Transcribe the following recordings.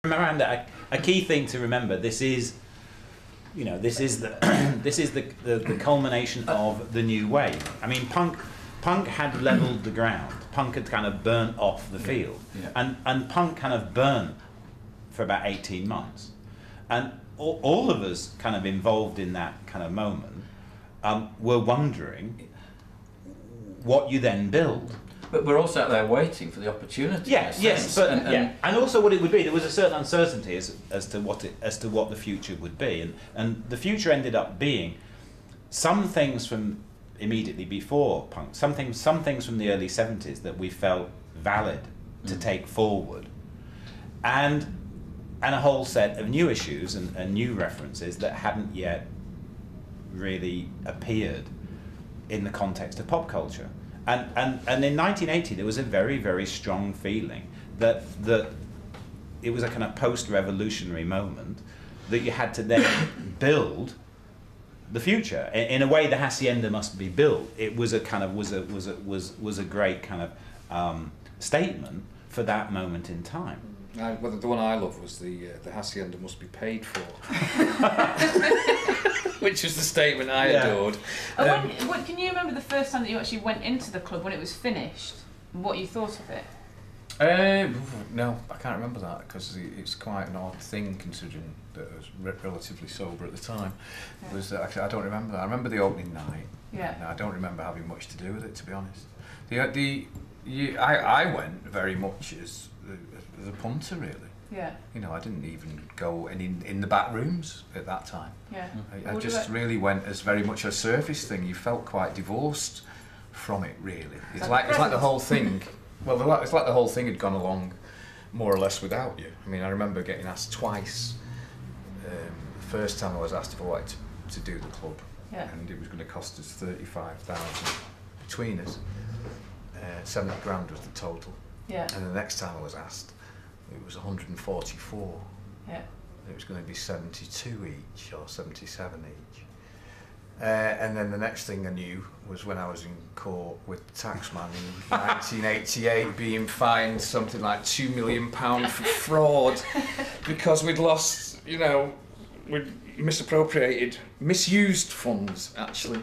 Miranda, a key thing to remember. This is the this is the culmination of the new wave. I mean, punk had levelled the ground. Punk had kind of burnt off the field, and punk kind of burnt for about 18 months, and all of us kind of involved in that kind of moment were wondering what you then build. But we're all sat there waiting for the opportunity. Yes, and also what it would be. There was a certain uncertainty as to what the future would be, and the future ended up being some things from immediately before punk, some things from the early 70s that we felt valid to take forward, and a whole set of new issues and new references that hadn't yet really appeared in the context of pop culture. And in 1980 there was a very, very strong feeling that it was a kind of post-revolutionary moment that you had to then build the future in a way. The Hacienda must be built. It was a kind of was a great kind of statement for that moment in time. Well, the one I love was the Hacienda must be paid for, which was the statement I adored. Can you remember the first time that you actually went into the club when it was finished, and what you thought of it? No, I can't remember that because it's quite an odd thing considering that I was relatively sober at the time. Yeah. It was actually, I don't remember that. I remember the opening night. Yeah. No, I don't remember having much to do with it, to be honest. I went very much as a punter, really. Yeah. You know, I didn't even go in the back rooms at that time. Yeah. I just really went as very much a surface thing. You felt quite divorced from it, really. It's like the whole thing. Well, it's like the whole thing had gone along more or less without you. I mean, I remember getting asked twice. The first time I was asked if I wanted to do the club, and it was going to cost us 35,000 between us. 70 grand was the total. Yeah. And the next time I was asked, it was 144. Yeah. It was going to be 72 each or 77 each. And then the next thing I knew was when I was in court with the taxman in 1988 being fined something like £2 million for fraud because we'd lost, we'd misused funds actually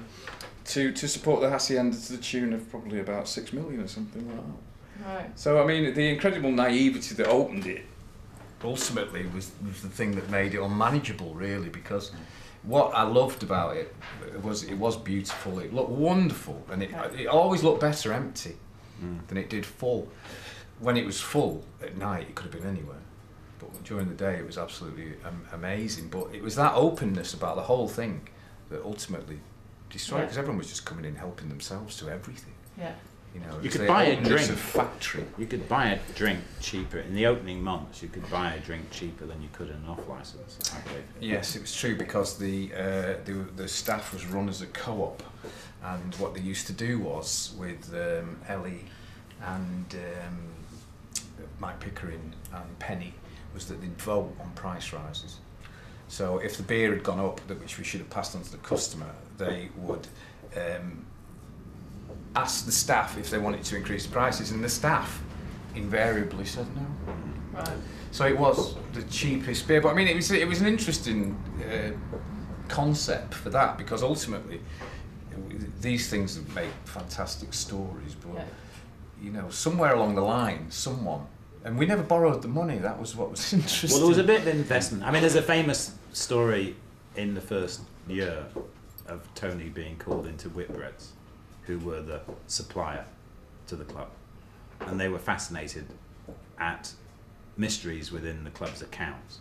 to support the Hacienda to the tune of probably about 6 million or something like that. Right. So I mean, the incredible naivety that opened it ultimately was the thing that made it unmanageable, really, because what I loved about it was beautiful. It looked wonderful, and it always looked better empty than it did full. When it was full at night, it could have been anywhere, but during the day it was absolutely amazing. But it was that openness about the whole thing that ultimately destroyed it, because everyone was just coming in helping themselves to everything. Yeah. You could buy a drink. Factory. You could buy a drink cheaper in the opening months. You could buy a drink cheaper than you could in an off license. Yes, it was true, because the staff was run as a co-op, and what they used to do was with Ellie and Mike Pickering and Penny was that they'd vote on price rises. So if the beer had gone up, which we should have passed on to the customer, they would ask the staff if they wanted to increase the prices, and the staff invariably said no. Right. So it was the cheapest beer, but I mean it was an interesting concept for that, because ultimately these things make fantastic stories, but somewhere along the line someone, and we never borrowed the money, that was what was interesting. Well, there was a bit of investment. I mean, there's a famous story in the first year of Tony being called into Whitbreads, who were the supplier to the club, and they were fascinated at mysteries within the club's accounts,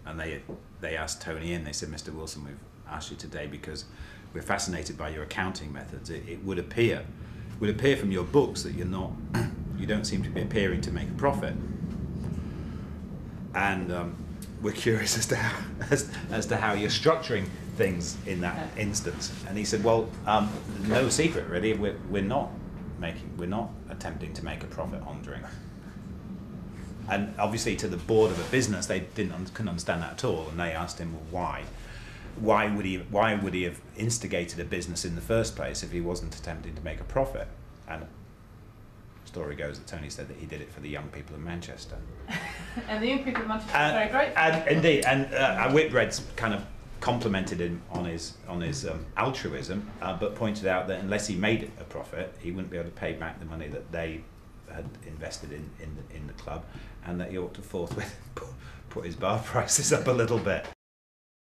and they asked Tony in. They said, "Mr. Wilson, we've asked you today because we're fascinated by your accounting methods. It would appear from your books that you don't seem to be appearing to make a profit, and we're curious as to how you're structuring things in that instance." And he said, "Well, no secret really. We're not attempting to make a profit on drink." And obviously, to the board of a business, they couldn't understand that at all. And they asked him, "Well, why? Why would he have instigated a business in the first place if he wasn't attempting to make a profit?" And story goes that Tony said that he did it for the young people of Manchester. And the young people of Manchester are very grateful. And indeed, and Whitbread's kind of complimented him on his altruism, but pointed out that unless he made a profit, he wouldn't be able to pay back the money that they had invested in the club, and that he ought to forthwith put his bar prices up a little bit.